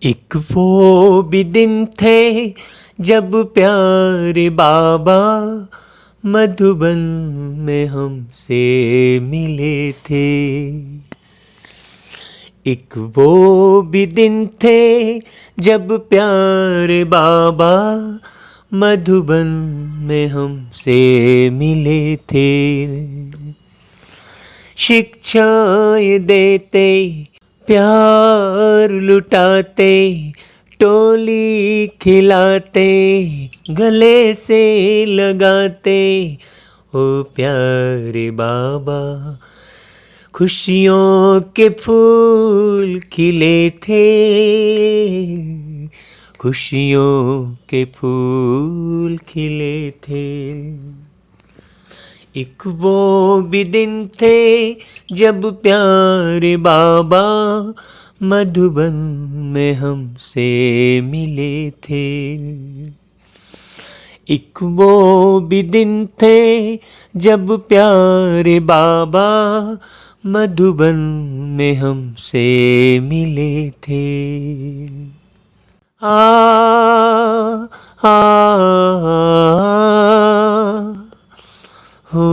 एक वो भी दिन थे जब प्यारे बाबा मधुबन में हमसे मिले थे। एक वो भी दिन थे जब प्यारे बाबा मधुबन में हमसे मिले थे। शिक्षाएं देते, प्यार लुटाते, टोली खिलाते, गले से लगाते, ओ प्यारे बाबा खुशियों के फूल खिले थे, खुशियों के फूल खिले थे। एक वो भी दिन थे जब प्यारे बाबा मधुबन में हमसे मिले थे। एक वो भी दिन थे जब प्यारे बाबा मधुबन में हमसे मिले थे। आ आ, हो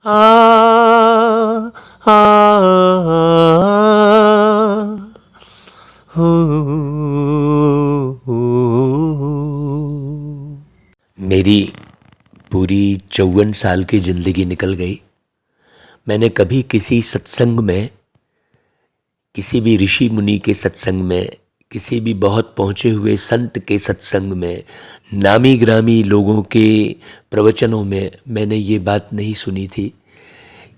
आ हो। मेरी पूरी 54 साल की ज़िंदगी निकल गई। मैंने कभी किसी सत्संग में, किसी भी ऋषि मुनि के सत्संग में, किसी भी बहुत पहुँचे हुए संत के सत्संग में, नामी ग्रामी लोगों के प्रवचनों में मैंने ये बात नहीं सुनी थी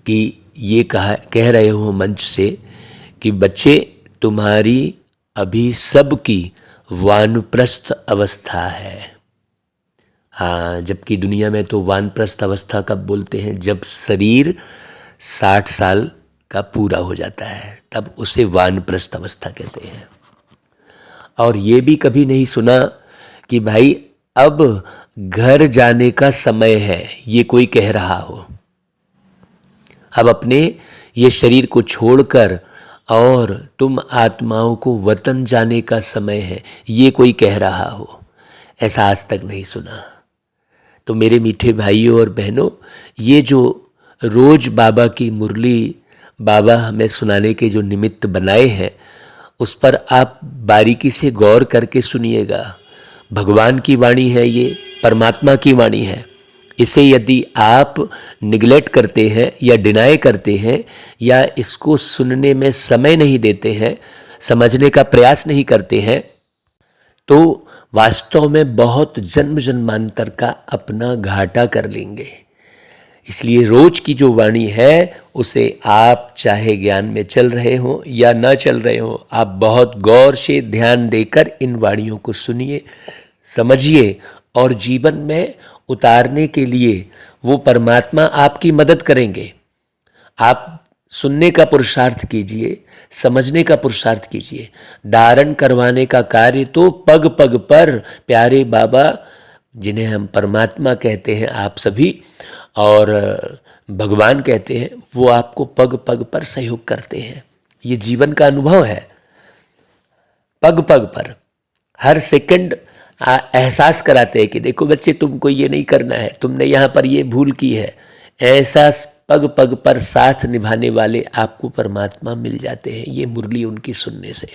कि ये कह रहे हो मंच से कि बच्चे तुम्हारी अभी सबकी वानप्रस्थ अवस्था है। हाँ, जबकि दुनिया में तो वानप्रस्थ अवस्था कब बोलते हैं? जब शरीर 60 साल का पूरा हो जाता है, तब उसे वानप्रस्थ अवस्था कहते हैं। और ये भी कभी नहीं सुना कि भाई अब घर जाने का समय है, ये कोई कह रहा हो। अब अपने ये शरीर को छोड़कर और तुम आत्माओं को वतन जाने का समय है, ये कोई कह रहा हो। ऐसा आज तक नहीं सुना। तो मेरे मीठे भाइयों और बहनों, ये जो रोज बाबा की मुरली बाबा हमें सुनाने के जो निमित्त बनाए हैं, उस पर आप बारीकी से गौर करके सुनिएगा। भगवान की वाणी है, ये परमात्मा की वाणी है। इसे यदि आप निगलेक्ट करते हैं या डिनाई करते हैं या इसको सुनने में समय नहीं देते हैं, समझने का प्रयास नहीं करते हैं, तो वास्तव में बहुत जन्म जन्मांतर का अपना घाटा कर लेंगे। इसलिए रोज की जो वाणी है उसे आप चाहे ज्ञान में चल रहे हो या न चल रहे हो, आप बहुत गौर से ध्यान देकर इन वाणियों को सुनिए, समझिए और जीवन में उतारने के लिए वो परमात्मा आपकी मदद करेंगे। आप सुनने का पुरुषार्थ कीजिए, समझने का पुरुषार्थ कीजिए। धारण करवाने का कार्य तो पग पग पर प्यारे बाबा, जिन्हें हम परमात्मा कहते हैं आप सभी और भगवान कहते हैं, वो आपको पग पग पर सहयोग करते हैं। ये जीवन का अनुभव है। पग पग पर हर सेकंड एहसास कराते हैं कि देखो बच्चे, तुमको ये नहीं करना है, तुमने यहाँ पर ये भूल की है। ऐसा पग पग पर साथ निभाने वाले आपको परमात्मा मिल जाते हैं, ये मुरली उनकी सुनने से।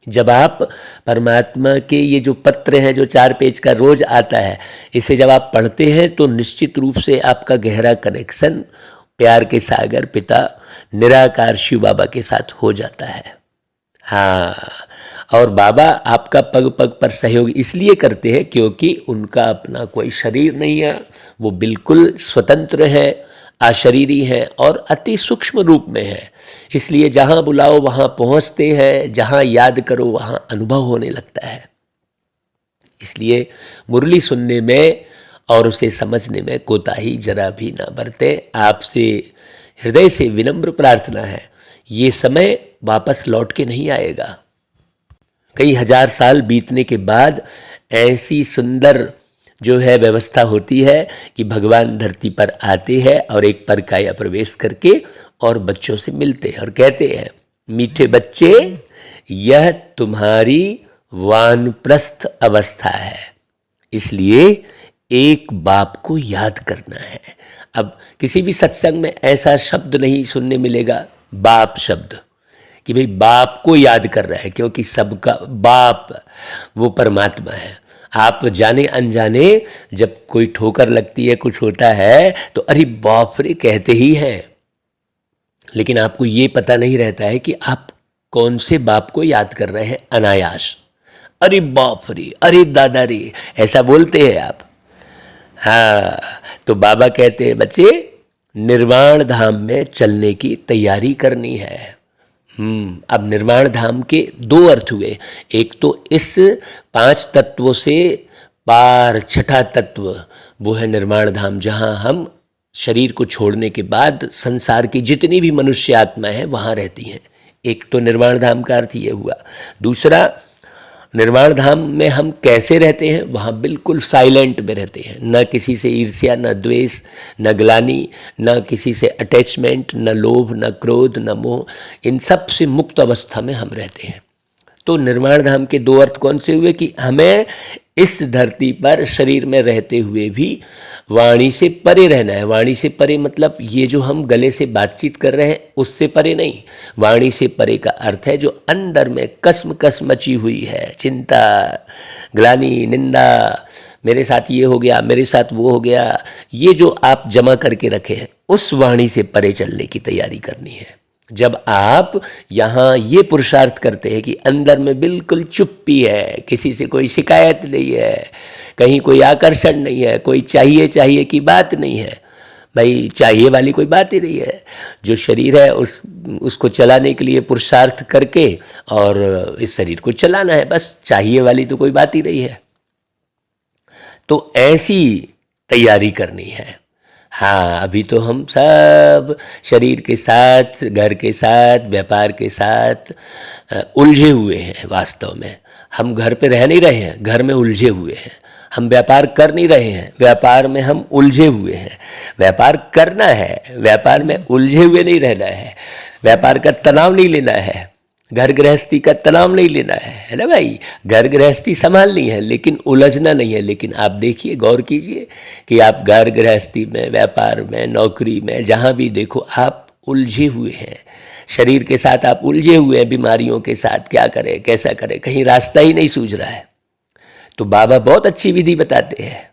जब आप परमात्मा के ये जो पत्र हैं, जो 4 पेज का रोज आता है, इसे जब आप पढ़ते हैं तो निश्चित रूप से आपका गहरा कनेक्शन प्यार के सागर पिता निराकार शिव बाबा के साथ हो जाता है। हाँ, और बाबा आपका पग पग पर सहयोग इसलिए करते हैं क्योंकि उनका अपना कोई शरीर नहीं है, वो बिल्कुल स्वतंत्र है, अशरीरी है और अति सूक्ष्म रूप में है। इसलिए जहाँ बुलाओ वहाँ पहुँचते हैं, जहाँ याद करो वहाँ अनुभव होने लगता है। इसलिए मुरली सुनने में और उसे समझने में कोताही जरा भी ना बरते। आपसे हृदय से विनम्र प्रार्थना है, ये समय वापस लौट के नहीं आएगा। कई हजार साल बीतने के बाद ऐसी सुंदर जो है व्यवस्था होती है कि भगवान धरती पर आते हैं और एक परकाया प्रवेश करके और बच्चों से मिलते हैं और कहते हैं, मीठे बच्चे, यह तुम्हारी वानप्रस्थ अवस्था है, इसलिए एक बाप को याद करना है। अब किसी भी सत्संग में ऐसा शब्द नहीं सुनने मिलेगा, बाप शब्द, कि भाई बाप को याद कर रहा है, क्योंकि सबका बाप वो परमात्मा है। आप जाने अनजाने जब कोई ठोकर लगती है, कुछ होता है, तो अरे बाप रे कहते ही हैं, लेकिन आपको ये पता नहीं रहता है कि आप कौन से बाप को याद कर रहे हैं अनायास। अरे बाप रे, अरे दादा रे, ऐसा बोलते हैं आप। हाँ, तो बाबा कहते हैं, बच्चे निर्वाण धाम में चलने की तैयारी करनी है। अब निर्वाण धाम के दो अर्थ हुए, एक तो इस 5 तत्वों से पार छठा तत्व, वो है निर्वाण धाम, जहाँ हम शरीर को छोड़ने के बाद संसार की जितनी भी मनुष्य आत्मा है वहाँ रहती हैं। एक तो निर्वाण धाम का अर्थ ये हुआ। दूसरा, निर्वाण धाम में हम कैसे रहते हैं, वहाँ बिल्कुल साइलेंट में रहते हैं, न किसी से ईर्ष्या, न द्वेष, न ग्लानि, न किसी से अटैचमेंट, न लोभ, न क्रोध, न मोह, इन सब से मुक्त अवस्था में हम रहते हैं। तो निर्वाण धाम के दो अर्थ कौन से हुए कि हमें इस धरती पर शरीर में रहते हुए भी वाणी से परे रहना है। वाणी से परे मतलब ये जो हम गले से बातचीत कर रहे हैं उससे परे नहीं। वाणी से परे का अर्थ है जो अंदर में कसम मची हुई है, चिंता, ग्लानि, निंदा, मेरे साथ ये हो गया, मेरे साथ वो हो गया, ये जो आप जमा करके रखे हैं, उस वाणी से परे चलने की तैयारी करनी है। जब आप यहाँ ये पुरुषार्थ करते हैं कि अंदर में बिल्कुल चुप्पी है, किसी से कोई शिकायत नहीं है, कहीं कोई आकर्षण नहीं है, कोई चाहिए की बात नहीं है, भाई चाहिए वाली कोई बात ही नहीं है। जो शरीर है उसको चलाने के लिए पुरुषार्थ करके और इस शरीर को चलाना है, बस चाहिए वाली तो कोई बात ही नहीं है। तो ऐसी तैयारी करनी है। हाँ, अभी तो हम सब शरीर के साथ, घर के साथ, व्यापार के साथ उलझे हुए हैं। वास्तव में हम घर पे रह नहीं रहे हैं, घर में उलझे हुए हैं। हम व्यापार कर नहीं रहे हैं, व्यापार में हम उलझे हुए हैं। व्यापार करना है, व्यापार में उलझे हुए नहीं रहना है। व्यापार का तनाव नहीं लेना है, घर गृहस्थी का तनाव नहीं लेना है ना भाई। घर गृहस्थी संभालनी है लेकिन उलझना नहीं है। लेकिन आप देखिए, गौर कीजिए कि आप घर गृहस्थी में, व्यापार में, नौकरी में, जहाँ भी देखो आप उलझे हुए हैं। शरीर के साथ आप उलझे हुए हैं, बीमारियों के साथ, क्या करें, कैसा करें, कहीं रास्ता ही नहीं सूझ रहा है। तो बाबा बहुत अच्छी विधि बताते हैं।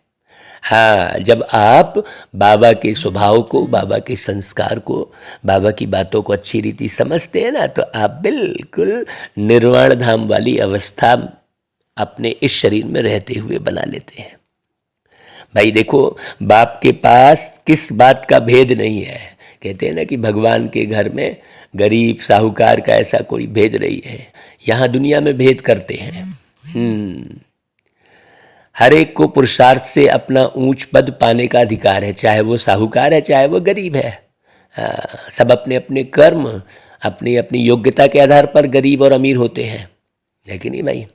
हाँ, जब आप बाबा के स्वभाव को, बाबा के संस्कार को, बाबा की बातों को अच्छी रीति समझते हैं ना, तो आप बिल्कुल निर्वाण धाम वाली अवस्था अपने इस शरीर में रहते हुए बना लेते हैं। भाई देखो, बाप के पास किस बात का भेद नहीं है। कहते हैं ना कि भगवान के घर में गरीब साहूकार का ऐसा कोई भेद नहीं है। यहाँ दुनिया में भेद करते हैं। हर एक को पुरुषार्थ से अपना ऊंच पद पाने का अधिकार है, चाहे वो साहूकार है, चाहे वो गरीब है। सब अपने अपने कर्म, अपनी अपनी योग्यता के आधार पर गरीब और अमीर होते हैं, है कि नहीं भाई।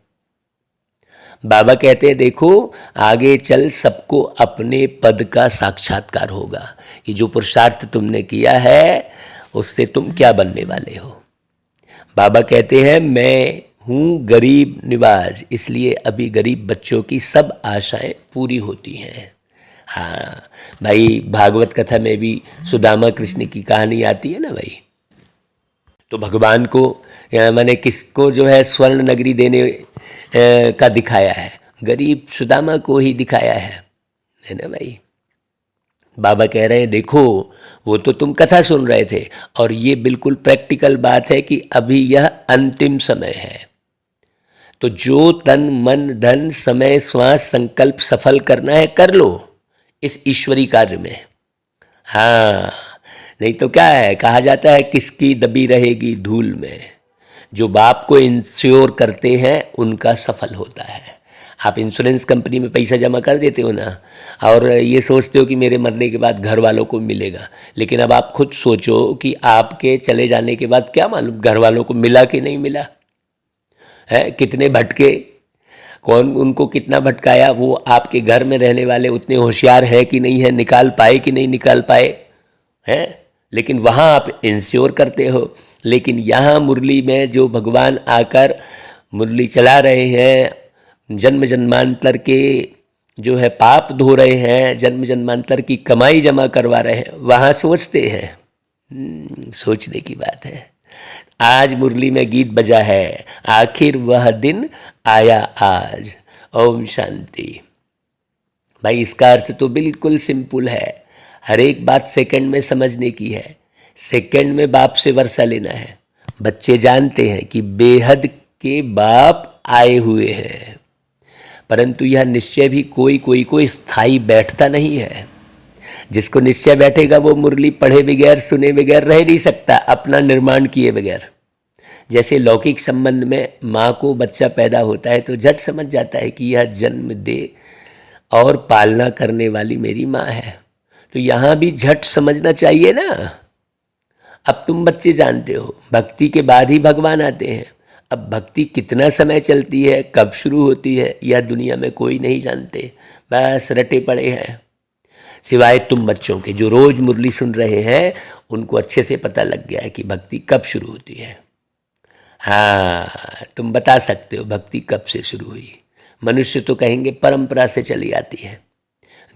बाबा कहते हैं, देखो आगे चल सबको अपने पद का साक्षात्कार होगा कि जो पुरुषार्थ तुमने किया है उससे तुम क्या बनने वाले हो। बाबा कहते हैं, मैं हूँ गरीब निवाज, इसलिए अभी गरीब बच्चों की सब आशाएं पूरी होती हैं। हाँ भाई, भागवत कथा में भी सुदामा कृष्ण की कहानी आती है ना भाई। तो भगवान को मैंने किसको जो है स्वर्ण नगरी देने का दिखाया है, गरीब सुदामा को ही दिखाया है ना भाई। बाबा कह रहे हैं, देखो वो तो तुम कथा सुन रहे थे, और ये बिल्कुल प्रैक्टिकल बात है कि अभी यह अंतिम समय है। तो जो तन मन धन समय श्वास संकल्प सफल करना है कर लो इस ईश्वरी कार्य में। हाँ, नहीं तो क्या है, कहा जाता है किसकी दबी रहेगी धूल में। जो बाप को इंश्योर करते हैं उनका सफल होता है। आप इंश्योरेंस कंपनी में पैसा जमा कर देते हो ना, और ये सोचते हो कि मेरे मरने के बाद घर वालों को मिलेगा, लेकिन अब आप खुद सोचो कि आपके चले जाने के बाद क्या मालूम घर वालों को मिला कि नहीं मिला है। कितने भटके, कौन उनको कितना भटकाया, वो आपके घर में रहने वाले उतने होशियार है कि नहीं है, निकाल पाए कि नहीं निकाल पाए हैं। लेकिन वहाँ आप इंश्योर करते हो। लेकिन यहाँ मुरली में जो भगवान आकर मुरली चला रहे हैं, जन्म जन्मांतर के जो है पाप धो रहे हैं, जन्म जन्मांतर की कमाई जमा करवा रहे हैं, वहाँ सोचते हैं। सोचने की बात है। आज मुरली में गीत बजा है, आखिर वह दिन आया आज। ओम शांति। भाई इसका अर्थ तो बिल्कुल सिंपल है, हर एक बात सेकंड में समझने की है। सेकंड में बाप से वर्षा लेना है। बच्चे जानते हैं कि बेहद के बाप आए हुए हैं, परंतु यह निश्चय भी कोई कोई को स्थायी बैठता नहीं है। जिसको निश्चय बैठेगा वो मुरली पढ़े बगैर सुने बगैर रह नहीं सकता, अपना निर्माण किए बगैर। जैसे लौकिक संबंध में माँ को बच्चा पैदा होता है तो झट समझ जाता है कि यह जन्म दे और पालना करने वाली मेरी माँ है, तो यहाँ भी झट समझना चाहिए ना। अब तुम बच्चे जानते हो भक्ति के बाद ही भगवान आते हैं। अब भक्ति कितना समय चलती है, कब शुरू होती है, यह दुनिया में कोई नहीं जानते, बस रटे पड़े हैं। सिवाय तुम बच्चों के जो रोज मुरली सुन रहे हैं, उनको अच्छे से पता लग गया है कि भक्ति कब शुरू होती है। हाँ, तुम बता सकते हो भक्ति कब से शुरू हुई। मनुष्य तो कहेंगे परंपरा से चली आती है।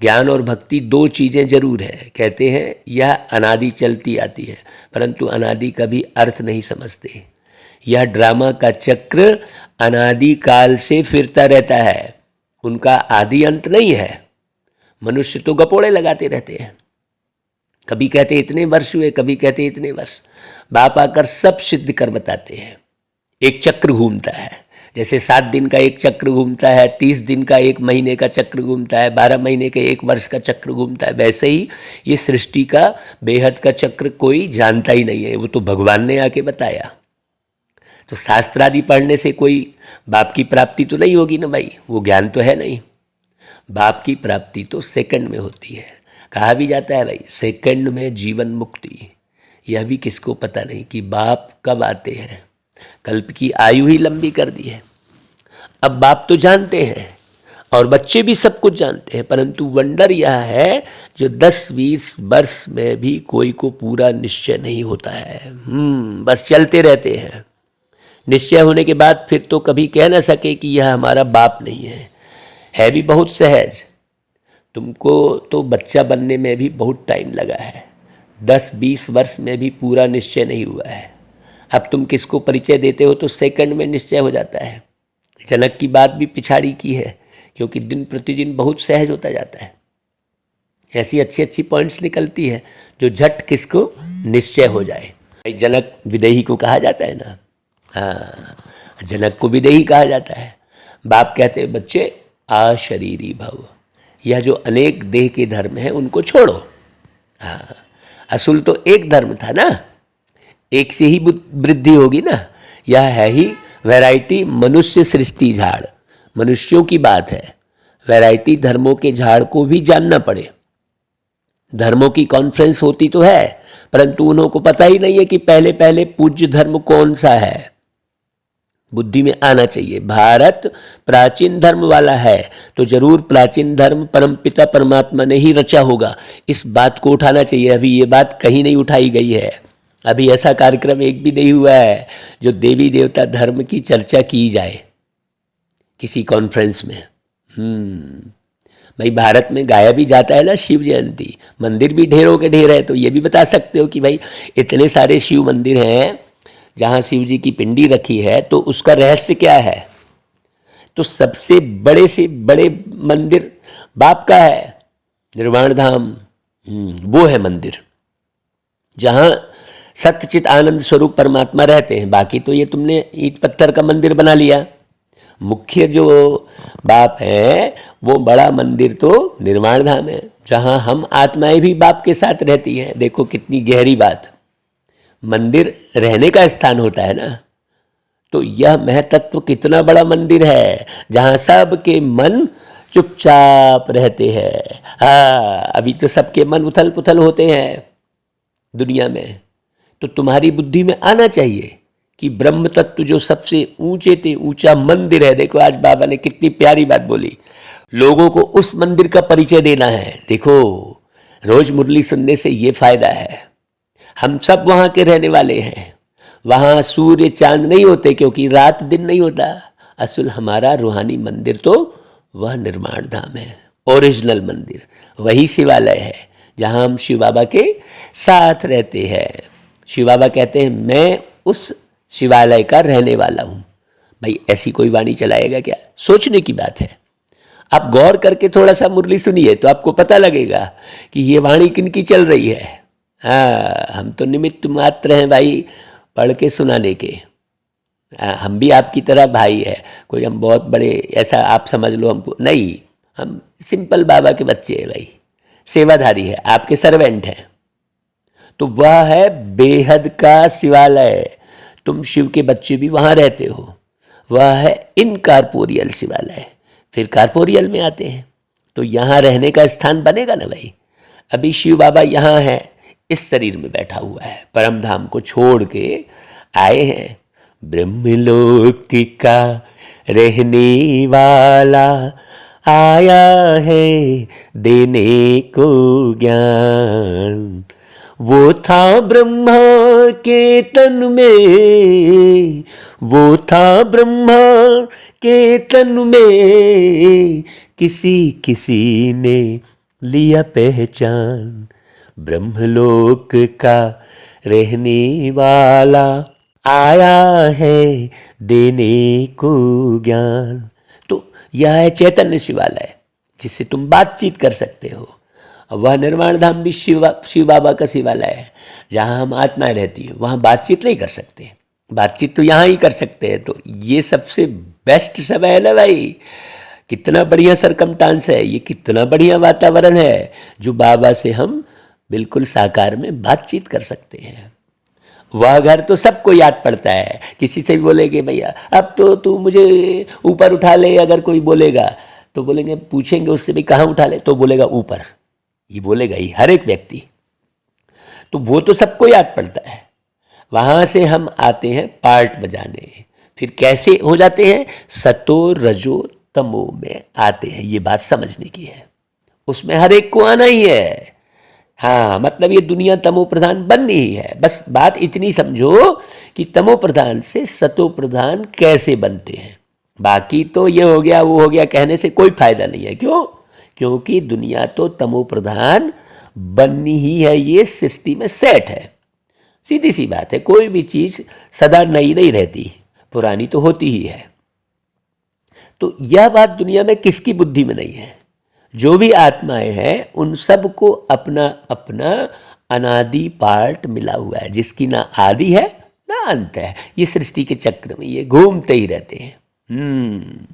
ज्ञान और भक्ति दो चीज़ें जरूर है। कहते हैं यह अनादि चलती आती है, परंतु अनादि का भी अर्थ नहीं समझते। यह ड्रामा का चक्र अनादि काल से फिरता रहता है, उनका आदि अंत नहीं है। मनुष्य तो गपोड़े लगाते रहते हैं, कभी कहते इतने वर्ष हुए, कभी कहते इतने वर्ष। बाप आकर सब सिद्ध कर बताते हैं। एक चक्र घूमता है, जैसे 7 दिन का एक चक्र घूमता है, 30 दिन का एक महीने का चक्र घूमता है, 12 महीने के एक वर्ष का चक्र घूमता है, वैसे ही ये सृष्टि का बेहद का चक्र कोई जानता ही नहीं है, वो तो भगवान ने आके बताया। तो शास्त्र आदि पढ़ने से कोई बाप की प्राप्ति तो नहीं होगी ना भाई, वो ज्ञान तो है नहीं। बाप की प्राप्ति तो सेकंड में होती है। कहा भी जाता है भाई सेकंड में जीवन मुक्ति। यह भी किसको पता नहीं कि बाप कब आते हैं। कल्प की आयु ही लंबी कर दी है। अब बाप तो जानते हैं और बच्चे भी सब कुछ जानते हैं, परंतु वंडर यह है जो 10-20 वर्ष में भी कोई को पूरा निश्चय नहीं होता है। बस चलते रहते हैं। निश्चय होने के बाद फिर तो कभी कह ना सके कि यह हमारा बाप नहीं है भी बहुत सहज। तुमको तो बच्चा बनने में भी बहुत टाइम लगा है, 10-20 वर्ष में भी पूरा निश्चय नहीं हुआ है। अब तुम किसको परिचय देते हो तो सेकंड में निश्चय हो जाता है। जनक की बात भी पिछाड़ी की है, क्योंकि दिन प्रतिदिन बहुत सहज होता जाता है। ऐसी अच्छी अच्छी पॉइंट्स निकलती है जो झट किसको निश्चय हो जाए। भाई जनक विदेही को कहा जाता है ना, हाँ, जनक को विदेही कहा जाता है। बाप कहते हैं बच्चे अशरीरी भव, यह जो अनेक देह के धर्म है उनको छोड़ो। हाँ, असूल तो एक धर्म था ना, एक से ही वृद्धि होगी ना। यह है ही वैरायटी मनुष्य सृष्टि झाड़, मनुष्यों की बात है। वैरायटी धर्मों के झाड़ को भी जानना पड़े। धर्मों की कॉन्फ्रेंस होती तो है, परंतु उन्हों को पता ही नहीं है कि पहले पहले पूज्य धर्म कौन सा है। बुद्धि में आना चाहिए भारत प्राचीन धर्म वाला है, तो जरूर प्राचीन धर्म परमपिता परमात्मा ने ही रचा होगा। इस बात को उठाना चाहिए। अभी ये बात कहीं नहीं उठाई गई है। अभी ऐसा कार्यक्रम एक भी नहीं हुआ है जो देवी देवता धर्म की चर्चा की जाए किसी कॉन्फ्रेंस में। भाई भारत में गाया भी जाता है ना शिव जयंती, मंदिर भी ढेरों के ढेर है। तो ये भी बता सकते हो कि भाई इतने सारे शिव मंदिर हैं जहाँ शिव जी की पिंडी रखी है, तो उसका रहस्य क्या है। तो सबसे बड़े से बड़े मंदिर बाप का है, निर्वाण धाम। वो है मंदिर जहाँ सत्यचित आनंद स्वरूप परमात्मा रहते हैं। बाकी तो ये तुमने ईंट पत्थर का मंदिर बना लिया। मुख्य जो बाप है वो बड़ा मंदिर तो निर्वाण धाम है, जहाँ हम आत्माएं भी बाप के साथ रहती हैं। देखो कितनी गहरी बात। मंदिर रहने का स्थान होता है ना, तो यह महतत्व कितना बड़ा मंदिर है जहाँ सबके मन चुपचाप रहते हैं। हाँ, अभी तो सबके मन उथल पुथल होते हैं दुनिया में। तो तुम्हारी बुद्धि में आना चाहिए कि ब्रह्म तत्व जो सबसे ऊंचे से ऊंचा मंदिर है। देखो आज बाबा ने कितनी प्यारी बात बोली, लोगों को उस मंदिर का परिचय देना है। देखो रोज मुरली सुनने से ये फायदा है। हम सब वहाँ के रहने वाले हैं। वहाँ सूर्य चांद नहीं होते क्योंकि रात दिन नहीं होता। असल हमारा रूहानी मंदिर तो वह निर्माण धाम है, ओरिजिनल मंदिर, वही शिवालय है जहाँ हम शिव बाबा के साथ रहते हैं। शिव बाबा कहते हैं मैं उस शिवालय का रहने वाला हूँ। भाई ऐसी कोई वाणी चलाएगा क्या? सोचने की बात है। आप गौर करके थोड़ा सा मुरली सुनिए तो आपको पता लगेगा कि ये वाणी किनकी चल रही है। हाँ, हम तो निमित्त मात्र हैं भाई, पढ़ के सुनाने के। हम भी आपकी तरह भाई है, कोई हम बहुत बड़े ऐसा आप समझ लो हमको नहीं, हम सिंपल बाबा के बच्चे हैं भाई, सेवाधारी है, आपके सर्वेंट हैं। तो वह है बेहद का शिवालय, तुम शिव के बच्चे भी वहाँ रहते हो। वह है इनकॉर्पोरियल शिवालय। फिर कॉर्पोरियल में आते हैं तो यहाँ रहने का स्थान बनेगा ना भाई। अभी शिव बाबा यहाँ है, इस शरीर में बैठा हुआ है, परम धाम को छोड़ के आए हैं। ब्रह्मलोक का रहने वाला आया है देने को ज्ञान। वो था ब्रह्मा के तन में, वो था ब्रह्मा के तन में, किसी किसी ने लिया पहचान। ब्रह्मलोक का रहने वाला आया है देने को ज्ञान। तो यह है चैतन्य शिवालय जिससे तुम बातचीत कर सकते हो। वह निर्वाण धाम भी शिव बाबा का शिवालय है जहाँ हम आत्माएं रहती हैं। वहाँ बातचीत नहीं कर सकते, बातचीत तो यहाँ ही कर सकते हैं। तो ये सबसे बेस्ट समय है ना भाई। कितना बढ़िया सरकमस्टांस है ये, कितना बढ़िया वातावरण है जो बाबा से हम बिल्कुल साकार में बातचीत कर सकते हैं। वह घर तो सबको याद पड़ता है। किसी से भी बोलेंगे भैया अब तो तू मुझे ऊपर उठा ले, अगर कोई बोलेगा तो बोलेंगे, पूछेंगे उससे भी कहाँ उठा ले, तो बोलेगा ऊपर, ये बोलेगा ही हर एक व्यक्ति। तो वो तो सबको याद पड़ता है। वहाँ से हम आते हैं पार्ट बजाने। फिर कैसे हो जाते हैं? सतो रजो तमो में आते हैं। ये बात समझने की है, उसमें हर एक को आना ही है। हाँ, मतलब ये दुनिया तमो प्रधान बननी ही है। बस बात इतनी समझो कि तमो प्रधान से सतो प्रधान कैसे बनते हैं। बाकी तो ये हो गया वो हो गया कहने से कोई फायदा नहीं है। क्यों? क्योंकि दुनिया तो तमो प्रधान बननी ही है, ये सृष्टि में सेट है। सीधी सी बात है, कोई भी चीज सदा नई नहीं रहती, पुरानी तो होती ही है। तो यह बात दुनिया में किसकी बुद्धि में नहीं है। जो भी आत्माएं हैं उन सब को अपना अपना अनादि पार्ट मिला हुआ है, जिसकी ना आदि है ना अंत है। ये सृष्टि के चक्र में ये घूमते ही रहते हैं।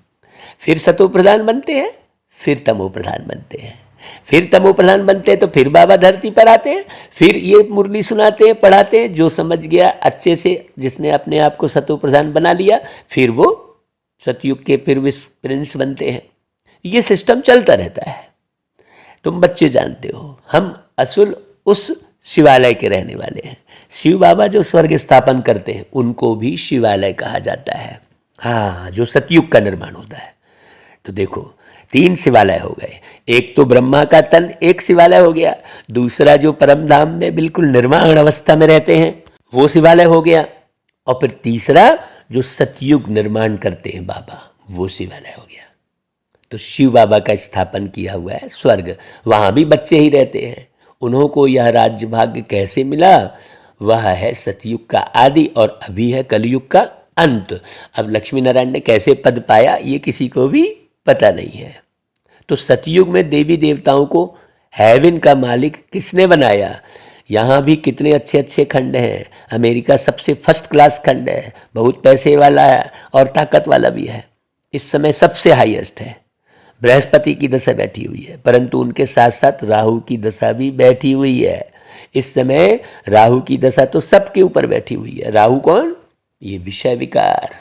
फिर सतो प्रधान बनते हैं, फिर तमो प्रधान बनते हैं, फिर तमो प्रधान बनते हैं तो फिर बाबा धरती पर आते हैं, फिर ये मुरली सुनाते हैं, पढ़ाते हैं। जो समझ गया अच्छे से, जिसने अपने आप को सतो प्रधान बना लिया, फिर वो सतयुग के फिर प्रिंस बनते हैं। ये सिस्टम चलता रहता है। तुम बच्चे जानते हो, हम असल उस शिवालय के रहने वाले हैं। शिव बाबा जो स्वर्ग स्थापन करते हैं उनको भी शिवालय कहा जाता है। हाँ, जो सतयुग का निर्माण होता है। तो देखो 3 शिवालय हो गए। एक तो ब्रह्मा का तन एक शिवालय हो गया, दूसरा जो परम धाम में बिल्कुल निर्माण अवस्था में रहते हैं वो शिवालय हो गया, और फिर तीसरा जो सतयुग निर्माण करते हैं बाबा, वो शिवालय हो गया। तो शिव बाबा का स्थापन किया हुआ है स्वर्ग, वहाँ भी बच्चे ही रहते हैं। उन्हों को यह राज्य भाग्य कैसे मिला? वह है सतयुग का आदि और अभी है कलयुग का अंत। अब लक्ष्मी नारायण ने कैसे पद पाया ये किसी को भी पता नहीं है। तो सतयुग में देवी देवताओं को हेवन का मालिक किसने बनाया? यहाँ भी कितने अच्छे अच्छे खंड हैं। अमेरिका सबसे फर्स्ट क्लास खंड है, बहुत पैसे वाला है और ताकत वाला भी है। इस समय सबसे हाईएस्ट है। बृहस्पति की दशा बैठी हुई है, परंतु उनके साथ साथ राहु की दशा भी बैठी हुई है। इस समय राहु की दशा तो सबके ऊपर बैठी हुई है। राहु कौन? ये विषय विकार।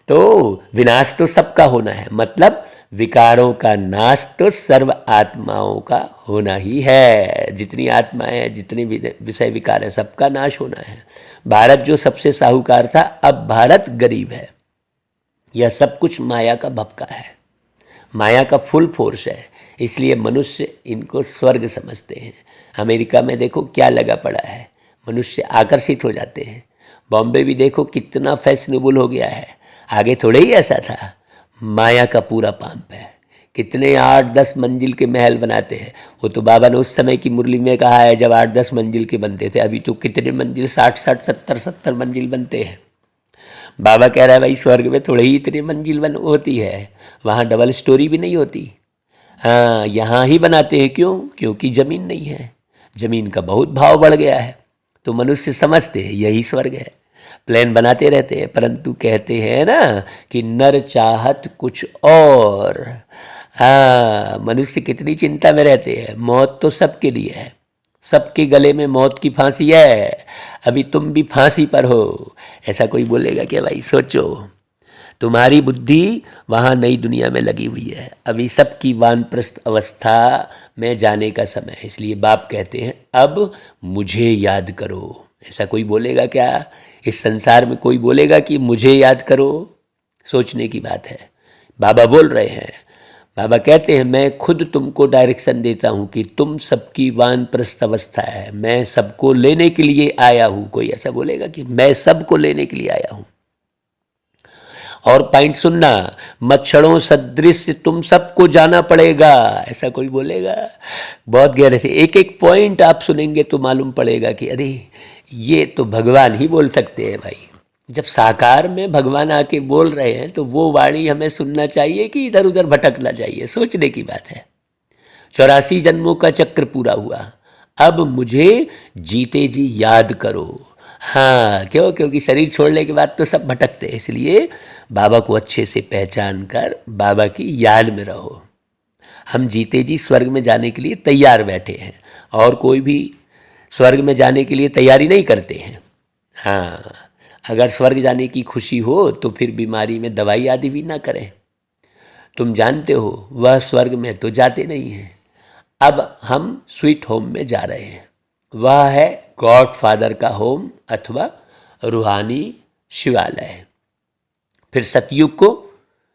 तो विनाश तो सबका होना है, मतलब विकारों का नाश तो सर्व आत्माओं का होना ही है। जितनी आत्माएं हैं, जितनी विषय विकार है, सबका नाश होना है। भारत जो सबसे साहूकार था, अब भारत गरीब है। यह सब कुछ माया का भपका है, माया का फुल फोर्स है। इसलिए मनुष्य इनको स्वर्ग समझते हैं। अमेरिका में देखो क्या लगा पड़ा है, मनुष्य आकर्षित हो जाते हैं। बॉम्बे भी देखो कितना फैशनेबल हो गया है, आगे थोड़े ही ऐसा था। माया का पूरा पंप है, कितने 8-10 मंजिल के महल बनाते हैं। वो तो बाबा ने उस समय की मुरली में कहा है जब 8-10 मंजिल के बनते थे, अभी तो कितने मंजिल 60-60 70-70 मंजिल बनते हैं। बाबा कह रहा है भाई स्वर्ग में थोड़े ही इतने मंजिल बन होती है, वहाँ डबल स्टोरी भी नहीं होती। हाँ, यहाँ ही बनाते हैं। क्यों? क्योंकि ज़मीन नहीं है, ज़मीन का बहुत भाव बढ़ गया है। तो मनुष्य समझते हैं यही स्वर्ग है, प्लान बनाते रहते हैं, परंतु कहते हैं ना कि नर चाहत कुछ और। हाँ, मनुष्य कितनी चिंता में रहते हैं। मौत तो सबके लिए है, सबके गले में मौत की फांसी है। अभी तुम भी फांसी पर हो, ऐसा कोई बोलेगा क्या? भाई सोचो, तुम्हारी बुद्धि वहाँ नई दुनिया में लगी हुई है। अभी सबकी वानप्रस्थ अवस्था में जाने का समय है। इसलिए बाप कहते हैं अब मुझे याद करो। ऐसा कोई बोलेगा क्या? इस संसार में कोई बोलेगा कि मुझे याद करो? सोचने की बात है। बाबा बोल रहे हैं, बाबा कहते हैं मैं खुद तुमको डायरेक्शन देता हूँ कि तुम सबकी वानप्रस्थ अवस्था है, मैं सबको लेने के लिए आया हूँ। कोई ऐसा बोलेगा कि मैं सबको लेने के लिए आया हूँ? और पॉइंट सुनना, मच्छरों सदृश तुम सबको जाना पड़ेगा। ऐसा कोई बोलेगा? बहुत गहरे से एक एक पॉइंट आप सुनेंगे तो मालूम पड़ेगा कि अरे ये तो भगवान ही बोल सकते हैं। भाई जब साकार में भगवान आके बोल रहे हैं तो वो वाणी हमें सुनना चाहिए कि इधर उधर भटकना चाहिए? सोचने की बात है। 84 जन्मों का चक्र पूरा हुआ, अब मुझे जीते जी याद करो। हाँ, क्यों? क्योंकि शरीर छोड़ने के बाद तो सब भटकते हैं। इसलिए बाबा को अच्छे से पहचान कर बाबा की याद में रहो। हम जीते जी स्वर्ग में जाने के लिए तैयार बैठे हैं, और कोई भी स्वर्ग में जाने के लिए तैयारी नहीं करते हैं। हाँ, अगर स्वर्ग जाने की खुशी हो तो फिर बीमारी में दवाई आदि भी ना करें। तुम जानते हो वह स्वर्ग में तो जाते नहीं हैं। अब हम स्वीट होम में जा रहे हैं, वह है गॉड फादर का होम अथवा रूहानी शिवालय। फिर सतयुग को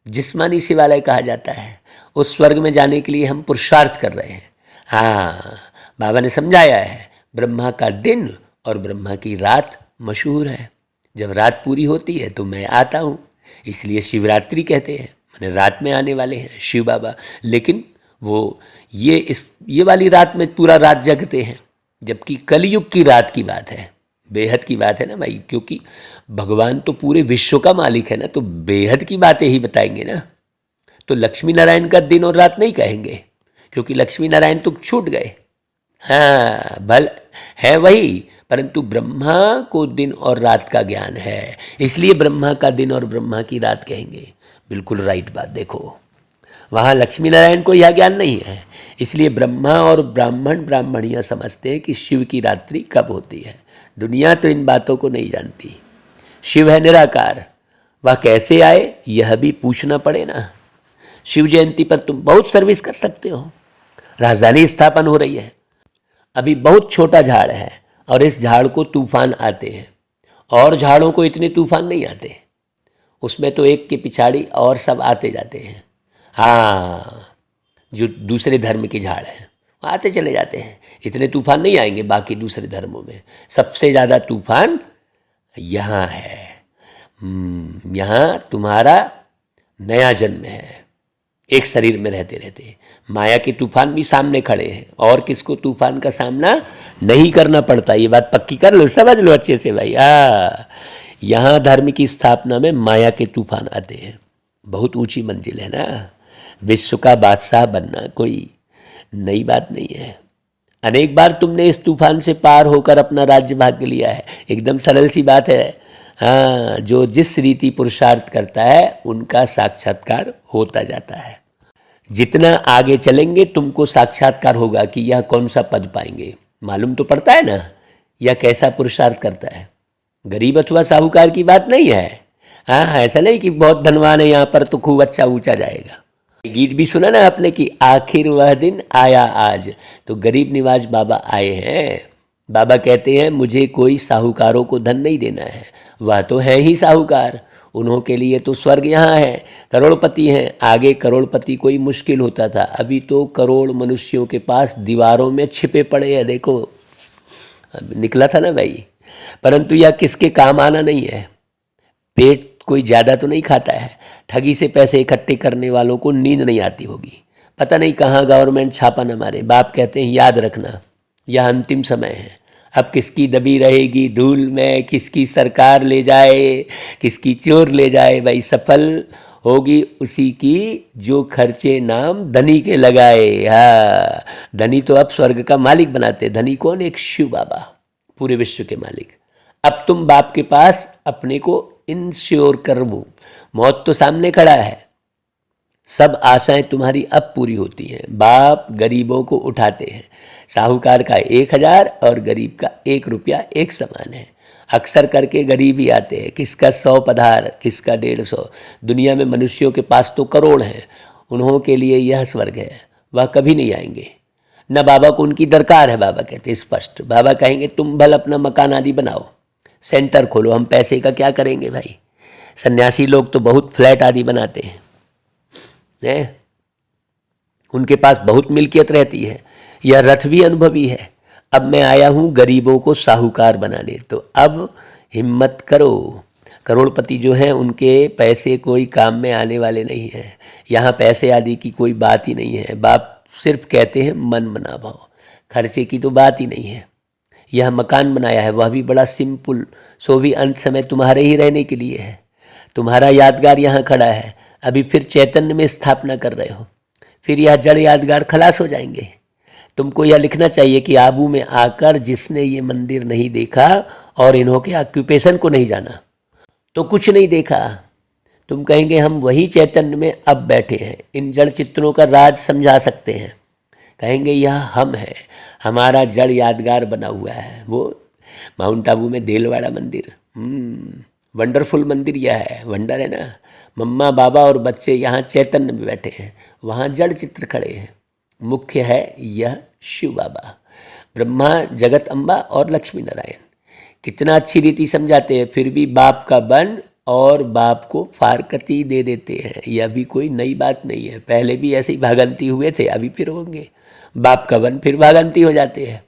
जिस्मानी शिवालय कहा जाता है। उस स्वर्ग में जाने के लिए हम पुरुषार्थ कर रहे हैं। हाँ, बाबा ने समझाया है, ब्रह्मा का दिन और ब्रह्मा की रात मशहूर है। जब रात पूरी होती है तो मैं आता हूँ, इसलिए शिवरात्रि कहते हैं, मैंने रात में आने वाले हैं शिव बाबा। लेकिन वो ये वाली रात में पूरा रात जगते हैं, जबकि कलयुग की रात की बात है, बेहद की बात है ना भाई। क्योंकि भगवान तो पूरे विश्व का मालिक है ना, तो बेहद की बातें ही बताएंगे ना। तो लक्ष्मी नारायण का दिन और रात नहीं कहेंगे, क्योंकि लक्ष्मी नारायण तो छूट गए। हाँ, भल है वही, परंतु ब्रह्मा को दिन और रात का ज्ञान है, इसलिए ब्रह्मा का दिन और ब्रह्मा की रात कहेंगे। बिल्कुल राइट बात। देखो, वहाँ लक्ष्मी नारायण को यह ज्ञान नहीं है, इसलिए ब्रह्मा और ब्राह्मण ब्राह्मणियाँ समझते हैं कि शिव की रात्रि कब होती है। दुनिया तो इन बातों को नहीं जानती। शिव है निराकार, वह कैसे आए यह भी पूछना पड़े ना। शिव जयंती पर तुम बहुत सर्विस कर सकते हो। राजधानी स्थापन हो रही है, अभी बहुत छोटा झाड़ है और इस झाड़ को तूफान आते हैं, और झाड़ों को इतने तूफान नहीं आते। उसमें तो एक के पिछाड़ी और सब आते जाते हैं। हाँ, जो दूसरे धर्म के झाड़ हैं आते चले जाते हैं, इतने तूफान नहीं आएंगे बाकी दूसरे धर्मों में। सबसे ज़्यादा तूफान यहाँ है। यहाँ तुम्हारा नया जन्म है, एक शरीर में रहते रहते। माया के तूफान भी सामने खड़े हैं, और किसको तूफान का सामना नहीं करना पड़ता। ये बात पक्की कर लो, समझ लो अच्छे से भाई। यहाँ धर्म की स्थापना में माया के तूफान आते हैं। बहुत ऊंची मंजिल है ना। विश्व का बादशाह बनना कोई नई बात नहीं है। अनेक बार तुमने इस तूफान से पार होकर अपना राज्य भाग्य लिया है। एकदम सरल सी बात है। हाँ, जो जिस रीति पुरुषार्थ करता है उनका साक्षात्कार होता जाता है। जितना आगे चलेंगे तुमको साक्षात्कार होगा कि यह कौन सा पद पाएंगे। मालूम तो पड़ता है ना यह कैसा पुरुषार्थ करता है। गरीब अथवा साहूकार की बात नहीं है। हाँ, ऐसा नहीं कि बहुत धनवान है यहाँ पर तो खूब अच्छा ऊंचा जाएगा। गीत भी सुना ना आपने कि आखिर वह दिन आया आज। तो गरीब निवाज बाबा आए हैं। बाबा कहते हैं मुझे कोई साहूकारों को धन नहीं देना है, वह तो है ही साहूकार। उन्हों के लिए तो स्वर्ग यहाँ है, करोड़पति हैं। आगे करोड़पति कोई मुश्किल होता था, अभी तो करोड़ मनुष्यों के पास दीवारों में छिपे पड़े हैं। देखो, निकला था ना भाई। परंतु यह किसके काम आना नहीं है। पेट कोई ज़्यादा तो नहीं खाता है। ठगी से पैसे इकट्ठे करने वालों को नींद नहीं आती होगी, पता नहीं कहाँ गवर्नमेंट छापा न मारे। बाप कहते हैं याद रखना यह अंतिम समय है। अब किसकी दबी रहेगी धूल में, किसकी सरकार ले जाए, किसकी चोर ले जाए, भाई सफल होगी उसी की जो खर्चे नाम धनी के लगाए। हाँ, धनी तो अब स्वर्ग का मालिक बनाते। धनी कौन? एक शिव बाबा, पूरे विश्व के मालिक। अब तुम बाप के पास अपने को इंश्योर कर वो, मौत तो सामने खड़ा है, सब आशाएं तुम्हारी अब पूरी होती हैं। बाप गरीबों को उठाते हैं। साहूकार का 1000 और गरीब का 1 रुपया एक समान है। अक्सर करके गरीब ही आते हैं, किसका 100 पधार, किसका 150। दुनिया में मनुष्यों के पास तो करोड़ हैं, उन्हों के लिए यह स्वर्ग है, वह कभी नहीं आएंगे। न बाबा को उनकी दरकार है। बाबा कहते हैं स्पष्ट, बाबा कहेंगे तुम भल अपना मकान आदि बनाओ, सेंटर खोलो, हम पैसे का क्या करेंगे भाई। सन्यासी लोग तो बहुत फ्लैट आदि बनाते हैं, उनके पास बहुत मिल्कियत रहती है। यह रथ भी अनुभवी है। अब मैं आया हूँ गरीबों को साहूकार बनाने, तो अब हिम्मत करो। करोड़पति जो हैं उनके पैसे कोई काम में आने वाले नहीं हैं। यहाँ पैसे आदि की कोई बात ही नहीं है। बाप सिर्फ कहते हैं मन बना भाव, खर्चे की तो बात ही नहीं है। यह मकान बनाया है वह भी बड़ा सिंपल, सो भी अंत समय तुम्हारे ही रहने के लिए है। तुम्हारा यादगार यहाँ खड़ा है, अभी फिर चैतन्य में स्थापना कर रहे हो, फिर यह जड़ यादगार खलास हो जाएंगे। तुमको यह लिखना चाहिए कि आबू में आकर जिसने ये मंदिर नहीं देखा और इन्हों के ऑक्यूपेशन को नहीं जाना तो कुछ नहीं देखा। तुम कहेंगे हम वही चैतन्य में अब बैठे हैं, इन जड़ चित्रों का राज समझा सकते हैं। कहेंगे यह हम है, हमारा जड़ यादगार बना हुआ है। वो माउंट आबू में देलवाड़ा मंदिर, वंडरफुल मंदिर यह है, वंडर है ना। मम्मा बाबा और बच्चे यहाँ चैतन्य में बैठे हैं, वहाँ जड़ चित्र खड़े हैं। मुख्य है यह शिव बाबा, ब्रह्मा, जगत अम्बा और लक्ष्मी नारायण। कितना अच्छी रीति समझाते हैं, फिर भी बाप का बन और बाप को फारकती दे देते हैं। यह भी कोई नई बात नहीं है, पहले भी ऐसे ही भागंती हुए थे, अभी फिर होंगे। बाप का बन फिर भागंती हो जाते हैं।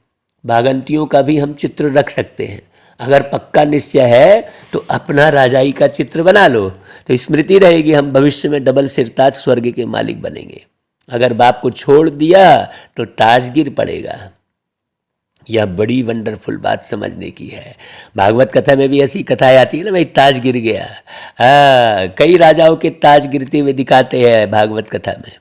भागंतियों का भी हम चित्र रख सकते हैं। अगर पक्का निश्चय है तो अपना राजाई का चित्र बना लो, तो स्मृति रहेगी, हम भविष्य में डबल सिरताज स्वर्ग के मालिक बनेंगे। अगर बाप को छोड़ दिया तो ताज गिर पड़ेगा। यह बड़ी वंडरफुल बात समझने की है। भागवत कथा में भी ऐसी कथाएं आती है ना, भाई ताज गिर गया। कई राजाओं के ताज गिरते हुए दिखाते हैं भागवत कथा में।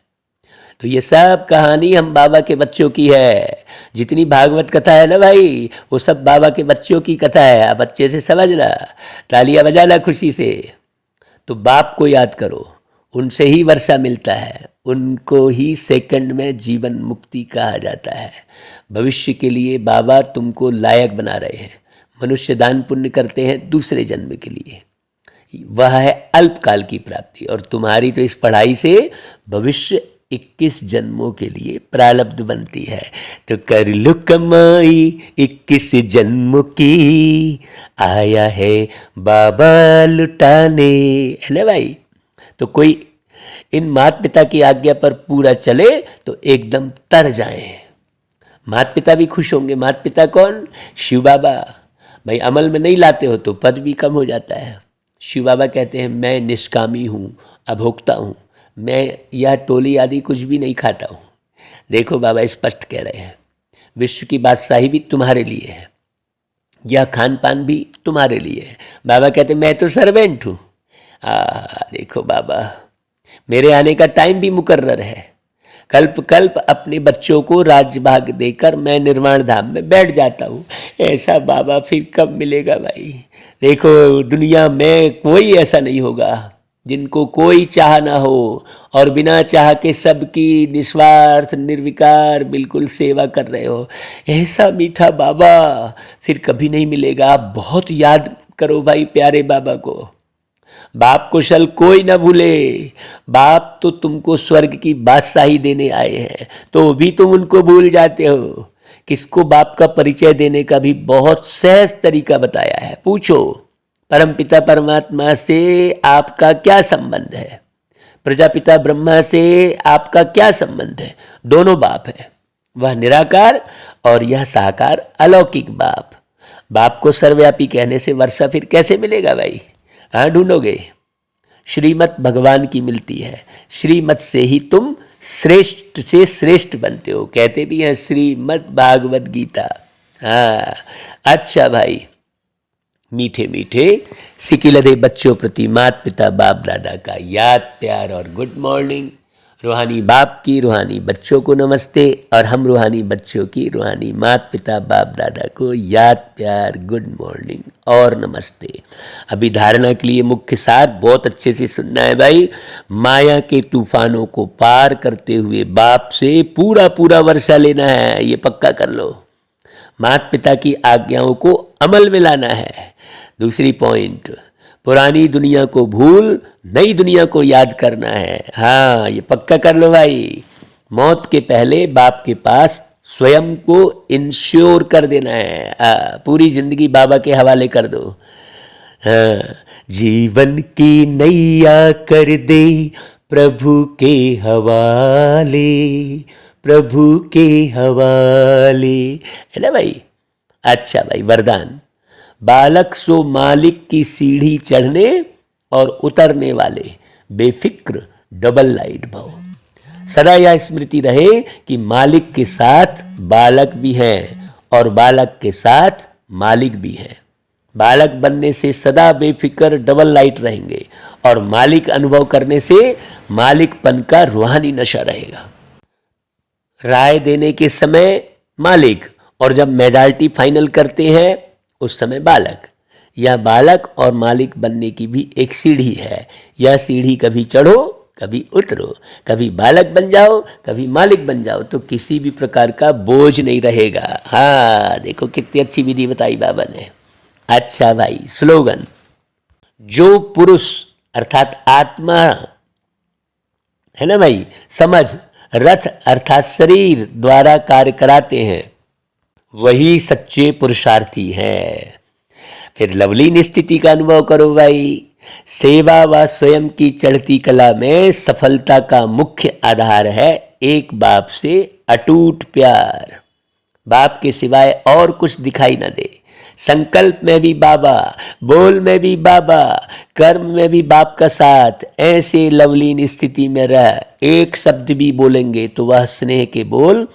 तो ये सब कहानी हम बाबा के बच्चों की है। जितनी भागवत कथा है ना भाई, वो सब बाबा के बच्चों की कथा है। आप अच्छे से समझना, तालियां बजाना खुशी से। तो बाप को याद करो, उनसे ही वर्षा मिलता है, उनको ही सेकंड में जीवन मुक्ति कहा जाता है। भविष्य के लिए बाबा तुमको लायक बना रहे हैं। मनुष्य दान पुण्य करते हैं दूसरे जन्म के लिए, वह है अल्पकाल की प्राप्ति। और तुम्हारी तो इस पढ़ाई से भविष्य 21 जन्मों के लिए प्रारब्ध बनती है। तो कर लो कमाई 21 जन्मों की, आया है बाबा लुटाने, है ना भाई। तो कोई इन माता पिता की आज्ञा पर पूरा चले तो एकदम तर जाए। माता पिता भी खुश होंगे। माता पिता कौन? शिव बाबा। भाई अमल में नहीं लाते हो तो पद भी कम हो जाता है। शिव बाबा कहते हैं मैं निष्कामी हूँ, अभोक्ता हूँ, मैं यह टोली आदि कुछ भी नहीं खाता हूँ। देखो बाबा स्पष्ट कह रहे हैं, विश्व की बादशाही भी तुम्हारे लिए है, यह खान पान भी तुम्हारे लिए है। बाबा कहते मैं तो सर्वेंट हूँ। देखो बाबा, मेरे आने का टाइम भी मुकर्रर है। कल्प कल्प अपने बच्चों को राज्य भाग देकर मैं निर्वाण धाम में बैठ जाता हूँ। ऐसा बाबा फिर कब मिलेगा भाई। देखो दुनिया में कोई ऐसा नहीं होगा जिनको कोई चाह ना हो और बिना चाह के सबकी निस्वार्थ निर्विकार बिल्कुल सेवा कर रहे हो। ऐसा मीठा बाबा फिर कभी नहीं मिलेगा। आप बहुत याद करो भाई प्यारे बाबा को। बाप को शल कोई ना भूले। बाप तो तुमको स्वर्ग की बादशाही देने आए हैं, तो भी तुम उनको भूल जाते हो। किसको बाप का परिचय देने का भी बहुत सहज तरीका बताया है। पूछो परमपिता परमात्मा से आपका क्या संबंध है, प्रजापिता ब्रह्मा से आपका क्या संबंध है। दोनों बाप है। वह निराकार और यह साकार अलौकिक बाप। बाप को सर्वव्यापी कहने से वर्षा फिर कैसे मिलेगा भाई? हाँ, ढूंढोगे? श्रीमत भगवान की मिलती है, श्रीमत से ही तुम श्रेष्ठ से श्रेष्ठ बनते हो। कहते भी हैं श्रीमद भागवत गीता। हाँ, अच्छा भाई, मीठे मीठे सिकिलदे बच्चों प्रति माता पिता बाप दादा का याद प्यार और गुड मॉर्निंग। रूहानी बाप की रूहानी बच्चों को नमस्ते, और हम रूहानी बच्चों की रूहानी माता पिता बाप दादा को याद प्यार गुड मॉर्निंग और नमस्ते। अभी धारणा के लिए मुख्य सार बहुत अच्छे से सुनना है भाई। माया के तूफानों को पार करते हुए बाप से पूरा पूरा वर्षा लेना है, ये पक्का कर लो। माता पिता की आज्ञाओं को अमल में लाना है। दूसरी पॉइंट, पुरानी दुनिया को भूल नई दुनिया को याद करना है। हाँ, ये पक्का कर लो भाई। मौत के पहले बाप के पास स्वयं को इंश्योर कर देना है। पूरी जिंदगी बाबा के हवाले कर दो। हाँ, जीवन की नैया कर दे प्रभु के हवाले, प्रभु के हवाले, है ना भाई? अच्छा भाई, वरदान, बालक सो मालिक की सीढ़ी चढ़ने और उतरने वाले बेफिक्र डबल लाइट भव। सदा यह स्मृति रहे कि मालिक के साथ बालक भी है और बालक के साथ मालिक भी है। बालक बनने से सदा बेफिक्र डबल लाइट रहेंगे, और मालिक अनुभव करने से मालिकपन का रूहानी नशा रहेगा। राय देने के समय मालिक, और जब मेजॉरिटी फाइनल करते हैं उस समय बालक। यह बालक और मालिक बनने की भी एक सीढ़ी है। यह सीढ़ी कभी चढ़ो कभी उतरो, कभी बालक बन जाओ कभी मालिक बन जाओ, तो किसी भी प्रकार का बोझ नहीं रहेगा। हाँ, देखो कितनी अच्छी विधि बताई बाबा ने। अच्छा भाई, स्लोगन, जो पुरुष अर्थात आत्मा है ना भाई, समझ रथ अर्थात शरीर द्वारा कार्य कराते हैं, वही सच्चे पुरुषार्थी हैं। फिर लवलीन स्थिति का अनुभव करो भाई। सेवा व स्वयं की चढ़ती कला में सफलता का मुख्य आधार है एक बाप से अटूट प्यार। बाप के सिवाय और कुछ दिखाई न दे। संकल्प में भी बाबा, बोल में भी बाबा, कर्म में भी बाप का साथ। ऐसे लवलीन स्थिति में रह एक शब्द भी बोलेंगे तो वह स्नेह के बोल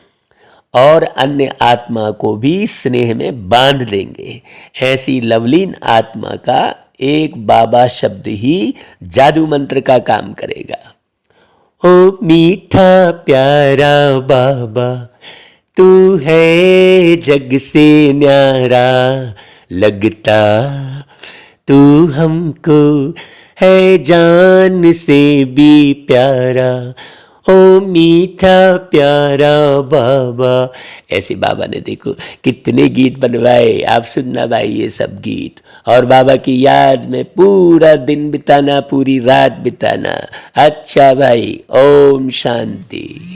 और अन्य आत्मा को भी स्नेह में बांध देंगे। ऐसी लवलीन आत्मा का एक बाबा शब्द ही जादू मंत्र का काम करेगा। ओ मीठा प्यारा बाबा, तू है जग से न्यारा लगता, तू हमको है जान से भी प्यारा। ओ मीठा प्यारा बाबा। ऐसे बाबा ने देखो कितने गीत बनवाए। आप सुनना भाई ये सब गीत, और बाबा की याद में पूरा दिन बिताना, पूरी रात बिताना। अच्छा भाई, ओम शांति।